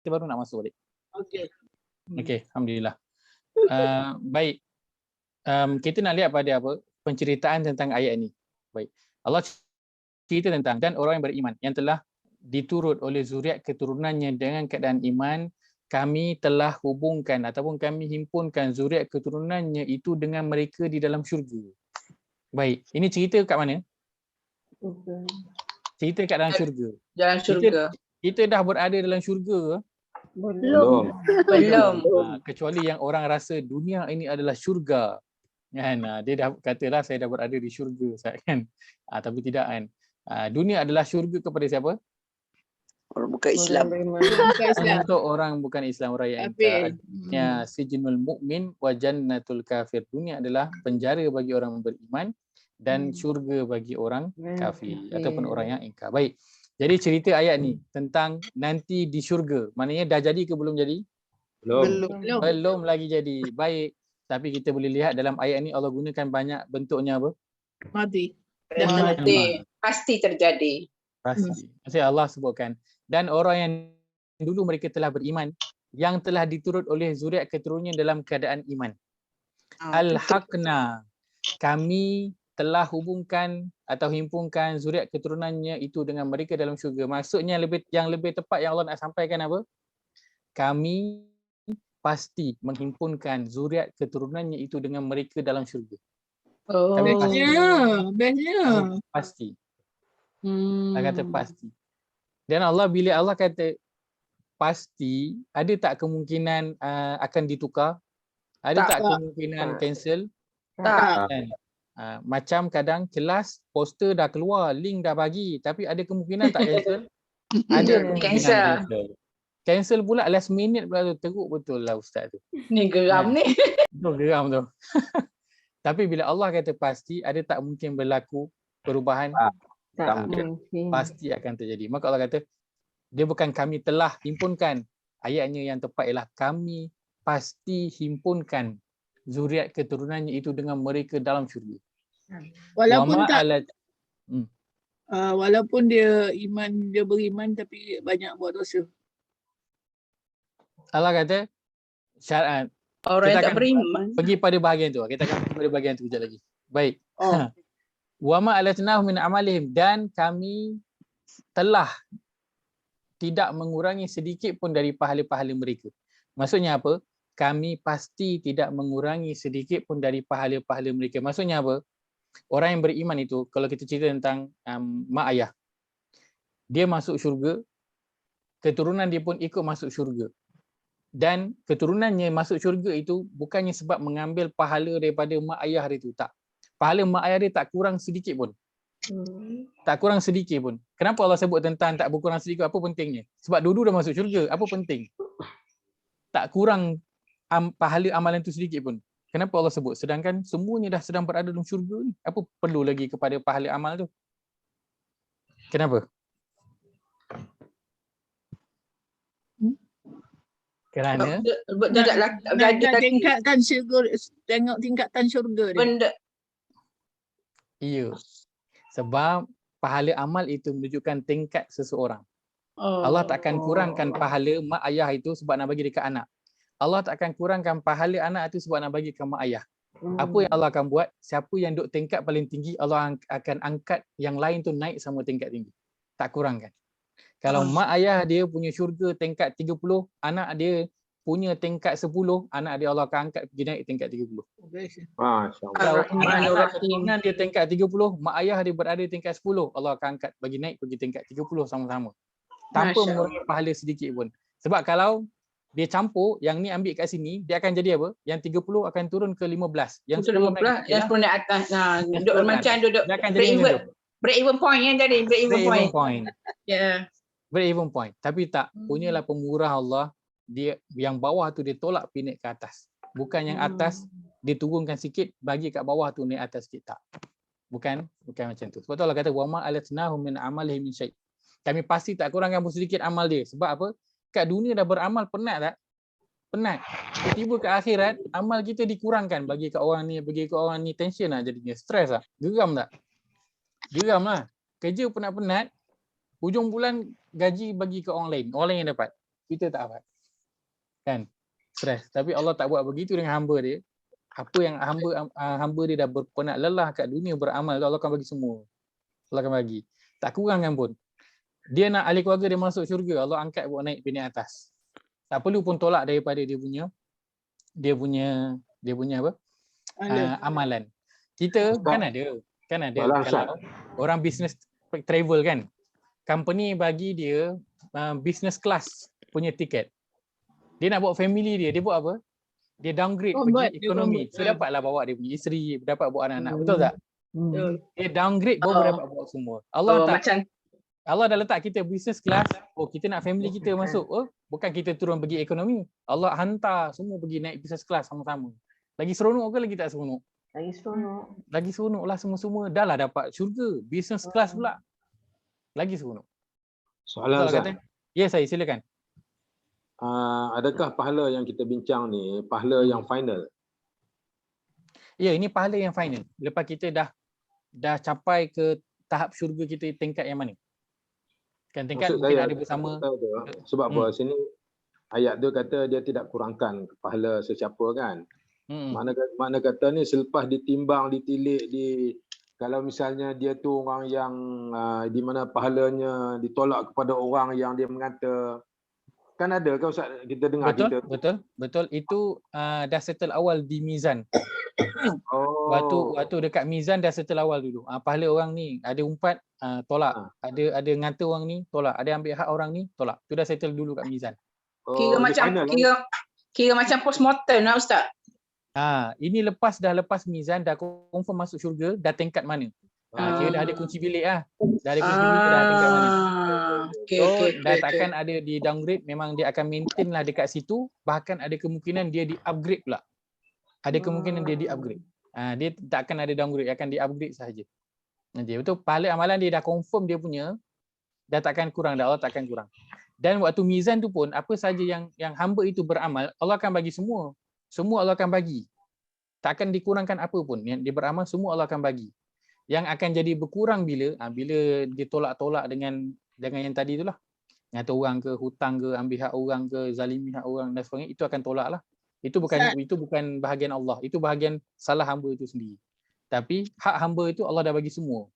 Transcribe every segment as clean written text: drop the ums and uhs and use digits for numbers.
kita baru nak masuk balik. Okey. Okey, alhamdulillah. Baik. Kita nak lihat pada apa? Penceritaan tentang ayat ni. Baik. Allah cerita tentang dan orang yang beriman yang telah diturut oleh zuriat keturunannya dengan keadaan iman, kami telah hubungkan ataupun kami himpunkan zuriat keturunannya itu dengan mereka di dalam syurga. Baik, ini cerita kat mana? Cerita kat dalam syurga. Dalam syurga. Kita dah berada dalam syurga ke? Belum. Belum. Kecuali yang orang rasa dunia ini adalah syurga. Kan? Dia dah katalah saya dah berada di syurga kan. Tapi tidak kan. Dunia adalah syurga kepada siapa? Orang bukan Islam. Untuk orang bukan Islam, orang yang ingkar. Sijnul mu'min wa jannatul kafir. Dunia adalah penjara bagi orang beriman dan syurga bagi orang kafir ataupun orang yang ingkar. Baik. Jadi cerita ayat ni tentang nanti di syurga. Maknanya dah jadi ke belum jadi? Belum lagi jadi. Baik. Tapi kita boleh lihat dalam ayat ni Allah gunakan banyak bentuknya apa? Mati. Pasti terjadi. Pasti. Maksudnya Allah sebutkan. Dan orang yang dulu mereka telah beriman, yang telah diturut oleh zuriat keturunannya dalam keadaan iman. Al-haqna, kami telah hubungkan atau himpunkan zuriat keturunannya itu dengan mereka dalam syurga. Maksudnya yang lebih tepat yang Allah nak sampaikan apa? Kami pasti menghimpunkan zuriat keturunannya itu dengan mereka dalam syurga. Kami pasti. Dia kata pasti. Dan Allah bila Allah kata pasti, ada tak kemungkinan akan ditukar? Ada tak kemungkinan cancel? Tak. Macam kadang kelas poster dah keluar, link dah bagi, tapi ada kemungkinan tak cancel? Ada kemungkinan cancel pula last minute pula tu. Teruk betul lah ustaz tu. Ni geram ni. Betul geram tu. Tapi bila Allah kata pasti, ada tak mungkin berlaku perubahan? Tak mungkin. Pasti akan terjadi. Maka Allah kata, dia bukan kami telah himpunkan. Ayatnya yang tepat ialah kami pasti himpunkan zuriat keturunannya itu dengan mereka dalam syurga. Walaupun dia beriman tapi banyak buat dosa. Allah kata syarat orang yang tak beriman. Pergi pada bahagian tu. Kita akan pergi pada bahagian tu kejap lagi. Baik. Wa ma alatnahu min amalihim, dan kami telah tidak mengurangi sedikit pun dari pahala-pahala mereka. Maksudnya apa? Kami pasti tidak mengurangi sedikit pun dari pahala-pahala mereka. Maksudnya apa? Orang yang beriman itu, kalau kita cerita tentang mak ayah, dia masuk syurga, keturunan dia pun ikut masuk syurga. Dan keturunannya masuk syurga itu bukannya sebab mengambil pahala daripada mak ayah dia itu, tak. Pahala mak ayah dia tak kurang sedikit pun. Tak kurang sedikit pun. Kenapa Allah sebut tentang tak berkurang sedikit? Apa pentingnya? Sebab dulu dah masuk syurga. Apa penting? Tak kurang pahala amalan itu sedikit pun. Kenapa Allah sebut? Sedangkan semuanya dah sedang berada dalam syurga ni. Apa perlu lagi kepada pahala amal tu? Kenapa? Kerana tingkatkan syurga, tengok tingkatan syurga dia. Benda. Iya. Sebab pahala amal itu menunjukkan tingkat seseorang. Allah tak akan kurangkan pahala mak ayah itu sebab nak bagi dekat anak. Allah tak akan kurangkan pahala anak itu sebab nak bagi ke mak ayah. Apa yang Allah akan buat? Siapa yang duduk tingkat paling tinggi, Allah akan angkat yang lain tu naik sama tingkat tinggi. Tak kurangkan. Kalau mak ayah dia punya syurga tingkat 30, anak dia punya tingkat 10, anak dia Allah akan angkat pergi naik tingkat 30. Kalau anak dia tingkat 30, mak ayah dia berada tingkat 10, Allah akan angkat bagi naik pergi tingkat 30 sama-sama. Tanpa mengurangi pahala sedikit pun. Sebab kalau dia campur, yang ni ambil kat sini, dia akan jadi apa? Yang 30 akan turun ke 15. Yang 15, yang 10 naik atas. Duduk macam duduk break even point yang jadi break even point. Break even point. Tapi tak, punyalah pemurah Allah, dia yang bawah tu dia tolak pinit ke atas. Bukan yang atas diturunkan sikit bagi kat bawah tu naik atas sikit, tak. Bukan macam tu. Sebab tu Allah kata wa ma alatnahu min amalihi min syai'. Kami pasti tak kurangkan pun sedikit amal dia. Sebab apa? Kat dunia dah beramal penat tak? Penat. Tiba-tiba ke akhirat amal kita dikurangkan, bagi kat orang ni, bagi kat orang ni, tension lah jadinya, stres lah. Geram tak? Geram lah. Kerja penat-penat, hujung bulan gaji bagi ke orang lain yang dapat. kita tak dapat. Kan? Stres. Tapi Allah tak buat begitu dengan hamba dia. Apa yang hamba dia dah berpenat lelah kat dunia beramal, Allah akan bagi semua. Allah akan bagi. Tak kurangkan pun. Dia nak ahli keluarga dia masuk syurga, Allah angkat buat naik pindah atas. Tak perlu pun tolak daripada dia punya apa? Amalan. Kita kan ada kalau orang business travel kan. Company bagi dia business class punya tiket. Dia nak bawa family dia buat apa? Dia downgrade pergi ekonomi. So dapatlah bawa dia punya isteri, dapat bawa anak-anak. Betul tak? Dia downgrade baru dapat bawa semua. Allah dah letak kita business class. Oh, kita nak family kita masuk. Oh, bukan kita turun pergi ekonomi. Allah hantar semua pergi naik business class sama-sama. Lagi seronok ke lagi tak seronok? Lagi seronok lah semua-semua. Dah lah dapat syurga. Business class pula. Lagi seronok. Soalan Ustaz. Ya, saya silakan. Adakah pahala yang kita bincang ni pahala yang final? Ya, ini pahala yang final. Lepas kita dah capai ke tahap syurga kita tingkat yang mana? Kan tingkat mungkin ada bersama. Sebab apa sini ayat tu kata dia tidak kurangkan pahala sesiapa kan. Mana kata ni selepas ditimbang, ditilik, kalau misalnya dia tu orang yang di mana pahalanya ditolak kepada orang yang dia mengata. Kan ada kan Ustaz kita dengar betul itu dah settle awal di mizan. Waktu dekat mizan dah settle awal dulu. Pahala orang ni ada umpat tolak. Ada ngata orang ni tolak. Ada ambil hak orang ni tolak. Tu dah settle dulu kat mizan. Kira macam postmortem lah Ustaz. Ini lepas mizan dah confirm masuk syurga, dah tingkat mana? Kira dah ada kunci bilik lah. Dah ada kunci bilik dah tingkat mana. Dah takkan ada di downgrade, memang dia akan maintain lah dekat situ, bahkan ada kemungkinan dia di upgrade pula. Ada kemungkinan dia di upgrade. Dia tak akan ada downgrade, akan di upgrade sahaja. Nanti betul pahala amalan dia dah confirm dia punya, dah takkan kurang, dah Allah takkan kurang. Dan waktu mizan tu pun apa saja yang hamba itu beramal, Allah akan bagi semua. Semua Allah akan bagi. Tak akan dikurangkan apa pun. Yang dia beramal semua Allah akan bagi. Yang akan jadi berkurang bila dia tolak-tolak dengan yang tadi itulah. Ngata orang ke, hutang ke, ambil hak orang ke, zalimi hak orang dan sebagainya, itu akan tolak lah. Itu bukan bahagian Allah. Itu bahagian salah hamba itu sendiri. Tapi hak hamba itu Allah dah bagi semua.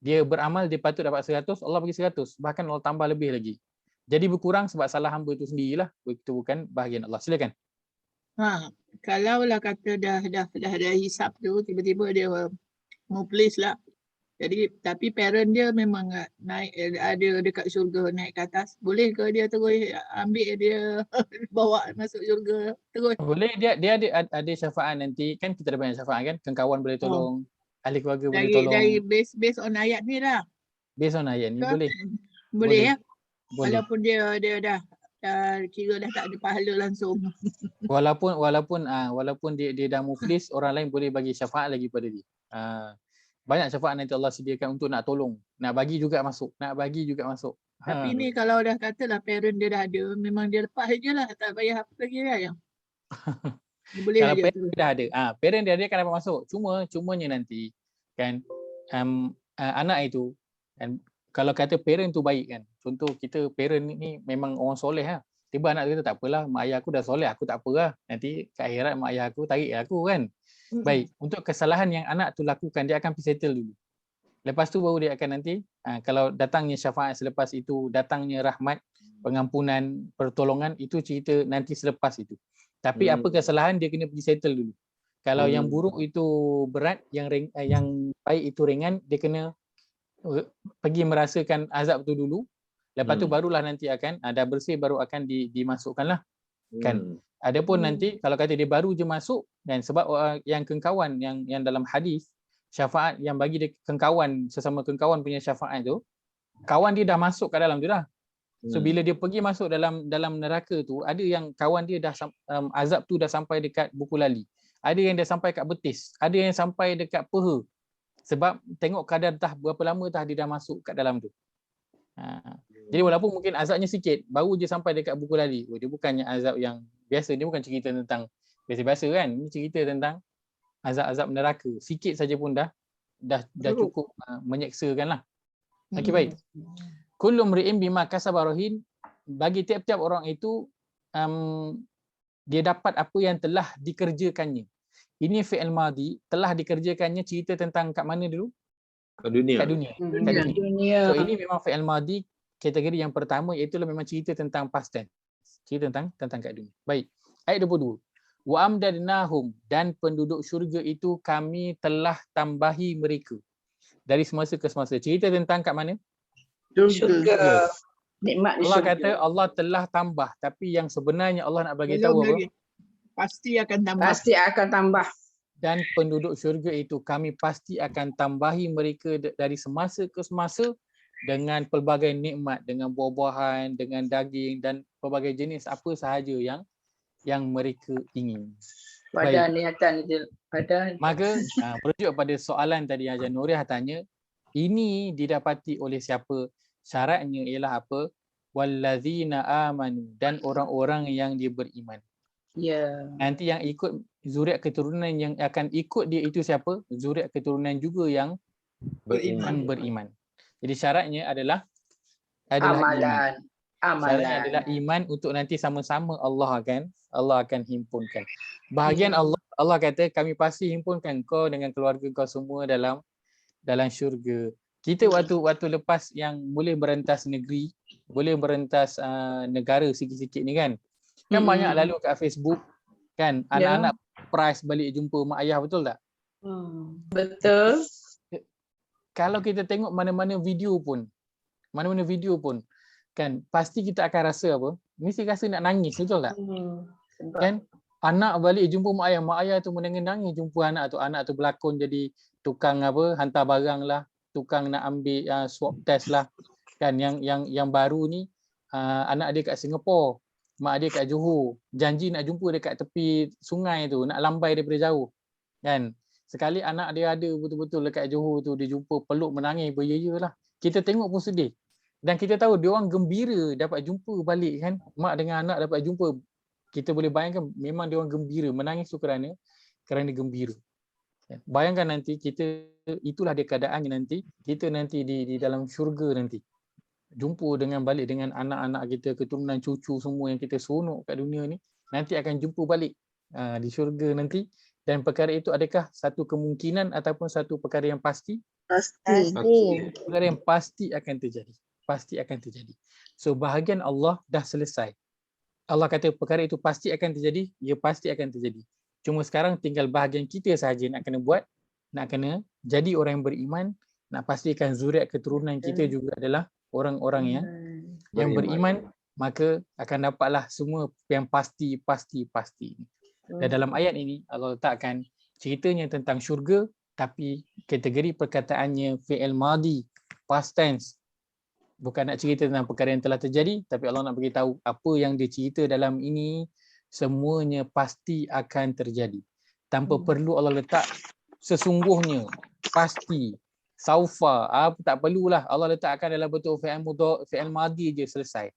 Dia beramal, dia patut dapat 100, Allah bagi 100. Bahkan Allah tambah lebih lagi. Jadi berkurang sebab salah hamba itu sendirilah. Itu bukan bahagian Allah. Silakan. Kalau lah kata dah ada hisap tu, tiba-tiba dia muflis lah. Jadi tapi parent dia memang naik ada dekat syurga, naik ke atas. Boleh ke dia terus ambil dia bawa masuk syurga terus? Boleh, dia ada syafaat nanti. Kan kita ada banyak syafaat kan. Kawan boleh tolong, ahli keluarga boleh tolong. Dari based on ayat ni lah. Based on ayat ni boleh. Boleh ya. Walaupun dia dah kira dah tak ada pahala langsung. Walaupun dia dah muflis, orang lain boleh bagi syafaat lagi pada dia. Banyak syafaat nanti Allah sediakan untuk nak tolong, nak bagi juga masuk. Tapi ni kalau dah katalah parent dia dah ada, memang dia lepas je lah, tak payah apa lagi lah yang. Boleh kalau aja parent dia dah ada, parent dia akan dapat masuk. Cumanya nanti kan anak itu kan, kalau kata parent tu baik kan. Contoh kita parent ni memang orang soleh lah. Tiba anak kita tak apalah, mak ayah aku dah soleh, aku tak apalah. Nanti kat akhirat mak ayah aku tarik aku kan. Baik, untuk kesalahan yang anak tu lakukan, dia akan settle dulu. Lepas tu baru dia akan nanti, kalau datangnya syafaat selepas itu, datangnya rahmat, pengampunan, pertolongan, itu cerita nanti selepas itu. Tapi apa kesalahan, dia kena pergi settle dulu. Kalau yang buruk itu berat, yang baik itu ringan, dia kena pergi merasakan azab tu dulu. Lepas tu barulah nanti akan, dah bersih baru akan dimasukkan lah. Kan? Adapun nanti kalau kata dia baru je masuk dan sebab yang kengkawan yang dalam hadis syafaat yang bagi dia kengkawan, sesama kengkawan punya syafaat tu, kawan dia dah masuk kat dalam tu dah. So bila dia pergi masuk dalam neraka tu, ada yang kawan dia dah azab tu dah sampai dekat buku lali. Ada yang dah sampai kat betis, ada yang sampai dekat peha. Sebab tengok kadar dah berapa lama dah dia dah masuk kat dalam tu. Jadi walaupun mungkin azabnya sikit, baru je sampai dekat buku lali. Dia bukannya azab yang biasa, dia bukan cerita tentang biasa-biasa kan. Ini cerita tentang azab-azab neraka. Sikit saja pun dah cukup menyeksakan lah. Okey, baik. Kullu mri'in bima kasaba rahin. bagi tiap-tiap orang itu dia dapat apa yang telah dikerjakannya. Ini fi'il madhi, telah dikerjakannya cerita tentang kat mana dulu? Kat dunia. Kat dunia. So ini memang fi'il madhi kategori yang pertama, iaitu memang cerita tentang past tense. Cerita tentang kat dunia. Baik. Ayat 22. Wa amdadnahum, dan penduduk syurga itu kami telah tambahi mereka dari semasa ke semasa. Cerita tentang kat mana? Syurga. Nikmat di Allah syurga. kata Allah telah tambah, tapi yang sebenarnya Allah nak bagi tahu apa? Pasti akan tambah. Pasti akan tambah. Dan penduduk syurga itu kami pasti akan tambahi mereka dari semasa ke semasa dengan pelbagai nikmat, dengan buah-buahan, dengan daging dan pelbagai jenis apa sahaja yang mereka ingin. Pada niatan itu. Maka merujuk pada soalan tadi yang Haji Nuriah tanya, ini didapati oleh siapa? Syaratnya ialah apa? Wallazina amanu, dan orang-orang yang dia beriman. Ya. Nanti yang ikut zuriat keturunan yang akan ikut dia itu siapa? Zuriat keturunan juga yang beriman. Jadi syaratnya adalah amalan. Iman. Syaratnya adalah iman untuk nanti sama-sama Allah akan himpunkan. Bahagian Allah kata kami pasti himpunkan kau dengan keluarga kau semua dalam syurga. Kita waktu lepas yang boleh berentas negeri, boleh berentas negara sikit-sikit ni kan. Kan banyak lalu kat Facebook kan, anak-anak prize balik jumpa mak ayah, betul tak? Betul. Kalau kita tengok mana-mana video pun kan, pasti kita akan rasa apa? Mesti rasa nak nangis, betul tak? Kan? Anak balik jumpa mak ayah tu menangis jumpa anak tu berlakon jadi tukang hantar barang lah, tukang nak ambil swab test lah. Kan yang baru ni anak dia kat Singapura, mak dia kat Johor, janji nak jumpa dekat tepi sungai tu, nak lambai daripada jauh. Kan? Sekali anak dia ada betul-betul dekat Johor tu, dia jumpa peluk menangis beria-ia lah. Kita tengok pun sedih. Dan kita tahu dia orang gembira dapat jumpa balik kan. Mak dengan anak dapat jumpa. Kita boleh bayangkan memang dia orang gembira, menangis tu kerana gembira. Bayangkan nanti kita, itulah dia keadaannya nanti, kita nanti di dalam syurga nanti. Jumpa balik dengan anak-anak kita, keturunan cucu semua yang kita seronok kat dunia ni, nanti akan jumpa balik di syurga nanti. Dan perkara itu adakah satu kemungkinan ataupun satu perkara yang pasti? Pasti. Perkara yang pasti akan terjadi. Pasti akan terjadi. So bahagian Allah dah selesai. Allah kata perkara itu pasti akan terjadi, ia pasti akan terjadi. Cuma sekarang tinggal bahagian kita sahaja nak kena buat, nak kena jadi orang yang beriman, nak pastikan zuriat keturunan kita juga adalah orang-orang yang beriman, maka akan dapatlah semua yang pasti. Dan dalam ayat ini Allah letakkan ceritanya tentang syurga, tapi kategori perkataannya fi'il madhi, past tense. Bukan nak cerita tentang perkara yang telah terjadi, tapi Allah nak beritahu apa yang dia cerita dalam ini semuanya pasti akan terjadi. Tanpa perlu Allah letak sesungguhnya, pasti, saufa, tak perlulah Allah letakkan dalam bentuk fi'il madhi je, selesai.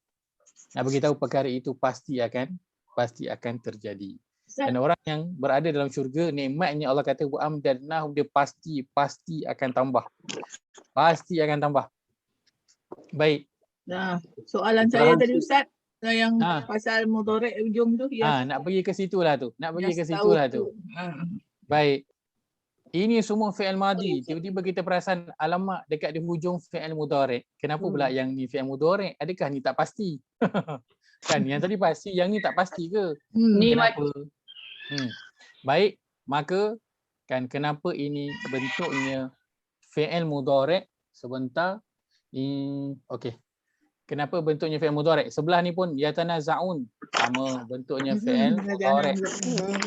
Nak beritahu perkara itu pasti akan terjadi. Dan orang yang berada dalam syurga, nikmatnya Allah kata wa amdadnahum, dia pasti akan tambah. Pasti akan tambah. Baik. Nah, soalan saya tadi Ustaz yang pasal mudhari' ujung tu nak pergi ke situlah tu. Baik. Ini semua fi'il madhi. Tiba-tiba kita perasan alamak dekat di hujung fi'il mudhari'. Kenapa pula yang ni fi'il mudhari'? Adakah ni tak pasti? Kan yang tadi pasti, yang ni tak pasti ke? Kenapa? Baik, maka kan kenapa ini bentuknya fi'il mudhari'? Sebentar. Okey. Kenapa bentuknya fi'il mudhari'? Sebelah ni pun yatanaza'un, sama bentuknya fi'il mudhari'.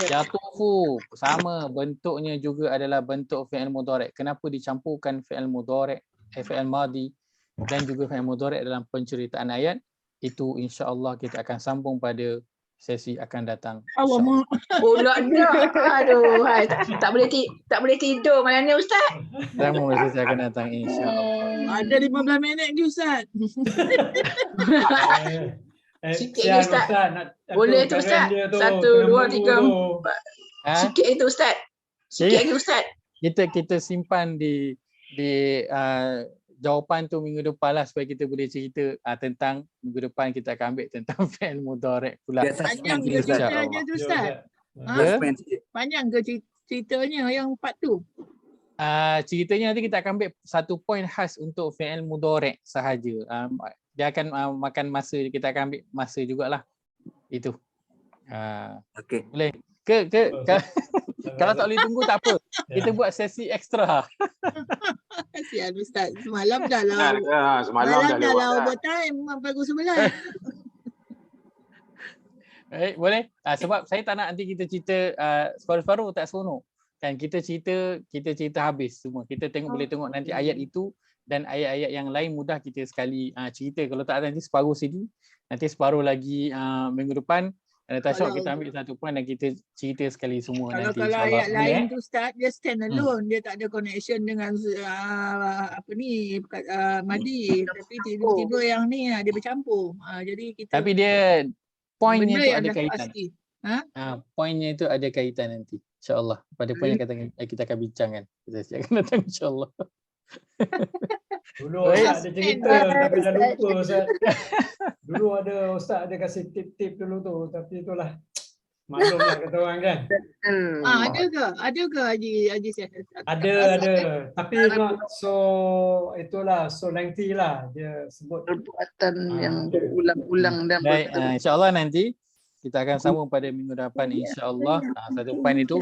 Yatufu, sama bentuknya juga adalah bentuk fi'il mudhari'. Kenapa dicampurkan fi'il mudhari', fi'il madhi dan juga fi'il mudhari' dalam penceritaan ayat? Itu insya-Allah kita akan sambung pada sesi akan datang. Allah. Pula dah. Aduh, tak boleh tidur malam ni Ustaz. Sambung sesi akan datang insya-Allah. Ada 15 minit lagi Ustaz. Sikit lagi Ustaz. Boleh tu Ustaz. 1, 2, 3, 4. Sikit itu Ustaz. Sikit lagi Ustaz. Kita simpan di jawapan tu minggu depan lah supaya kita boleh cerita tentang minggu depan kita akan ambil tentang fi'il mudhari' pula. Panjang ke ceritanya tu Ustaz? Panjang ke ceritanya yang part tu? Ceritanya nanti kita akan ambil satu poin khas untuk fi'il mudhari' sahaja. Dia akan makan masa, kita akan ambil masa jugalah. Itu. Okey. Boleh. Kalau tak boleh tunggu tak apa. Kita buat sesi ekstra. Kasihan Ustaz. Semalam dah lah. Semalam dah lewat. overtime. Pukul 11. Baik, boleh? Sebab saya tak nak nanti kita cerita separuh-separuh tak seronok. Kan kita cerita habis semua. Kita boleh tengok nanti ayat itu dan ayat-ayat yang lain mudah kita sekali cerita. Kalau tak nanti separuh sini, nanti separuh lagi minggu depan. Natasha kita ambil satu poin dan kita cerita sekali semua nanti Kalau insya-Allah. ayat lain tu Ustaz, dia stand alone. Dia tak ada connection dengan Madi. Tapi tiba-tiba yang ni dia bercampur. Jadi kita Tapi dia poinnya benda tu yang ada dah kaitan. pasti. Poinnya itu ada kaitan nanti. InsyaAllah. Pada poin yang kita akan bincangkan. Kita akan datang insyaAllah. Dulu Ustaz ada cerita tapi dah lupa Ustaz. Dulu ada Ustaz ada kasih tip-tip dulu tu, tapi itulah maklumlah kata orang kan. Ada ke Haji Syed? Ada. Tapi not so itulah so lengthy lah dia sebut Perbuatan yang berulang-ulang dan Baik, insyaAllah nanti kita akan sambung pada minggu depan insyaAllah. Satu poin itu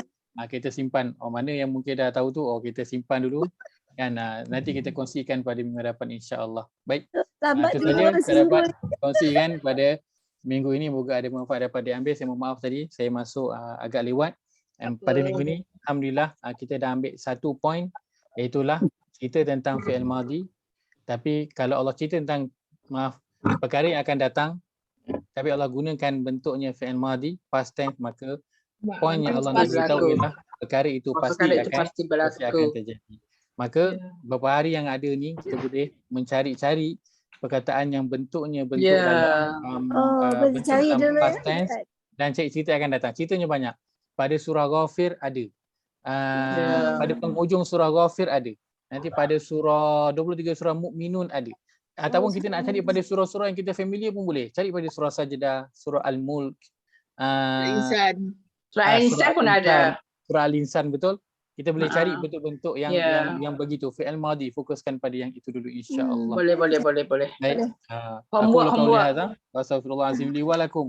kita simpan. Mana yang mungkin dah tahu tu, kita simpan dulu. Kan nanti kita kongsikan pada minggu depan insya-Allah. Baik. Itu saja saya dapat kongsikan pada minggu ini, moga ada manfaat dapat diambil. Saya mohon maaf tadi saya masuk agak lewat. Pada minggu ini alhamdulillah kita dah ambil satu poin, iaitu cerita tentang fi'il madhi. Tapi kalau Allah cerita tentang perkara yang akan datang, tapi Allah gunakan bentuknya fi'il madhi past tense, maka poin yang Allah nak beritahu ialah perkara itu pasti akan terjadi. Maka beberapa hari yang ada ni kita boleh mencari-cari perkataan yang bentuknya dalam bentuk dalam past tense dan cerita akan datang. Ceritanya banyak. Pada surah Ghafir ada. Pada penghujung surah Ghafir ada. Nanti pada surah 23 surah Mukminun ada. Ataupun kita nak cari pada surah-surah yang kita familiar pun boleh. Cari pada surah Sajdah, surah Al-Mulk, Insan. Surah Al-Insan pun ada. Surah Al-Insan, betul. Kita boleh cari bentuk-bentuk yang begitu. Fi'il madhi, fokuskan pada yang itu dulu insya-Allah. Boleh. Baik. Homework. Astagfirullahalazim li walakum.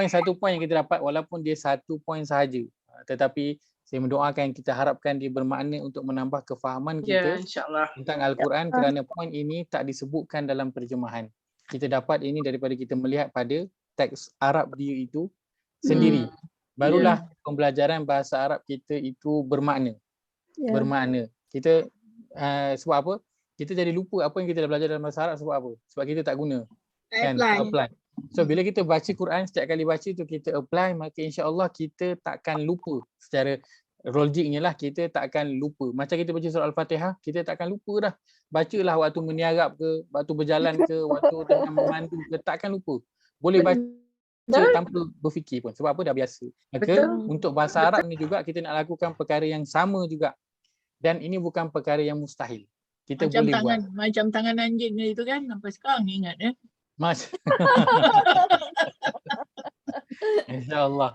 Satu poin yang kita dapat walaupun dia satu poin sahaja. Tetapi saya mendoakan, kita harapkan dia bermakna untuk menambah kefahaman kita tentang Al-Quran, kerana poin ini tak disebutkan dalam terjemahan. Kita dapat ini daripada kita melihat pada teks Arab dia itu sendiri. Barulah pembelajaran bahasa Arab kita itu bermakna. Kita sebab apa? Kita jadi lupa apa yang kita dah belajar dalam bahasa Arab sebab apa? Sebab kita tak guna. Apply. So bila kita baca Quran, setiap kali baca tu kita apply, maka insya-Allah kita takkan lupa. Secara logiknya kita tak akan lupa. Macam kita baca surah Al-Fatihah, kita tak akan lupa dah. Bacalah waktu meniarap ke, waktu berjalan ke, waktu tengah memandu ke, takkan lupa. Boleh baca tanpa berfikir pun. Sebab apa? Dah biasa. Maka untuk bahasa Arab ni juga kita nak lakukan perkara yang sama juga. Dan ini bukan perkara yang mustahil. Kita macam boleh buat. Macam tangan anjing itu kan, sampai sekarang ingat InsyaAllah.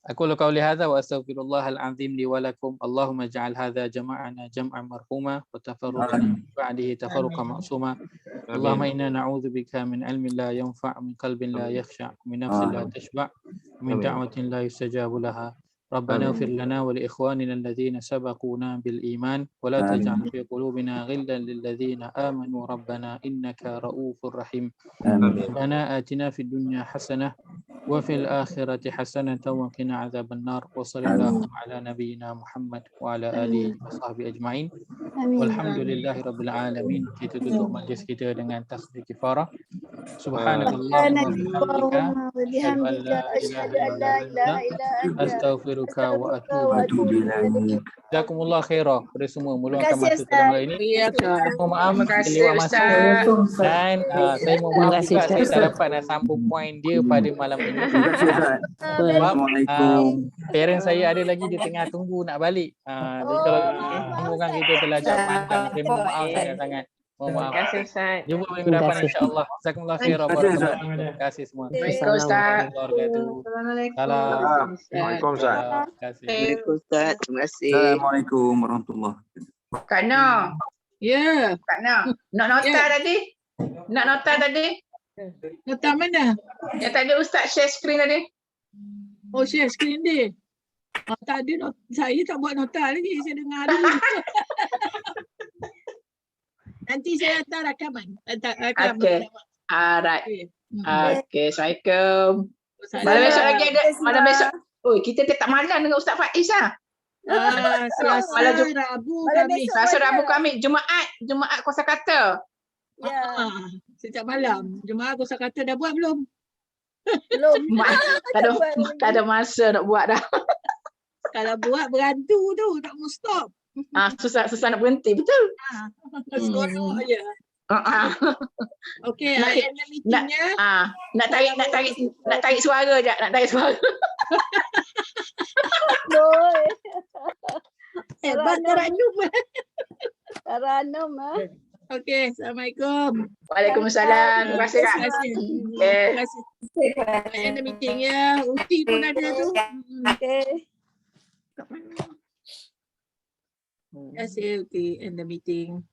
Aqulu qawli hadza wa astaghfirullahal azim li wa lakum. Allahumma ja'al hadza jama'ana jam'an marhuma wa tafarruqana min ba'dihi tafarruqan ma'suma. Allahumma inna na'udzubika min ilmin la yanfa', min qalbin la yakhsha', min nafsin la tashba', min da'watin la yustajabu laha. ربنا اغفر لنا ولإخواننا الذين سبقونا بالإيمان ولا تجعل في قلوبنا غلا للذين آمنوا ربنا إنك رؤوف رحيم. ربنا آتنا في الدنيا حسنة وفي الآخرة حسنة وقنا عذاب النار. وصلى الله على نبينا محمد وعلى آله وصحبه أجمعين. والحمد لله رب العالمين. Kita tutup majlis kita dengan tasbih kifarah. Subhanakallahumma wa bihamdika asyhadu an la ilaha illa anta astaghfiruka wa atubu ilaik. Jazakumullah khairah pada semua meluangkan masa dalam hal ini. Mohon maaf terlewat masa dan saya mohon maaf juga saya tak dapat nak sambung poin dia pada malam ini. Assalamualaikum. Parents saya ada lagi di tengah tunggu nak balik. Jadi kalau semoga kita telah jawab panjang, saya mohon maaf sangat-sangat. Mohon maaf. Terima kasih Ustaz. Jumpa minggu depan insya-Allah. Jazakumullah khairan. Terima kasih semua. Assalamualaikum Ustaz. Assalamualaikum. Assalamualaikum Ustaz. Terima kasih. Assalamualaikum Ustaz. Terima kasih. Assalamualaikum warahmatullahi wabarakatuh. Kak Noh. Ya, Kak Noh. Nak nota tadi? Nak nota tadi? nota mana? Yang tadi Ustaz share screen tadi. Oh, share screen dia. Tadi saya tak buat nota lagi, saya dengar dulu. Nanti saya hantar rakaman. Okey. Alright. Okey, Assalamualaikum. Malam Malam besok lagi ada. Malam besok. Oh, kita tetap malam dengan Ustaz Faiz lah. Selasa, Malam Rabu, Malam Khamis. besok. Selasa, Rabu, Khamis, Jumaat kosakata. Ya, Setiap malam. Jemaah kosakata dah buat belum? belum. Tak ada masa nak buat dah. Kalau buat berantu tu, tak mau stop. Susah nak berhenti, betul. Seronok je. Okey, Nak- end meetingnya. Nak tarik suara je, nak tarik suara. Boy. Hebat Taranum. Taranum ah. Okey, Assalamualaikum. Waalaikumsalam. Terima kasih Kak. Terima kasih. Okay. Terima kasih. End meeting ya. Uti pun ada tu. Okey. Terima kasih Uti. End the meeting.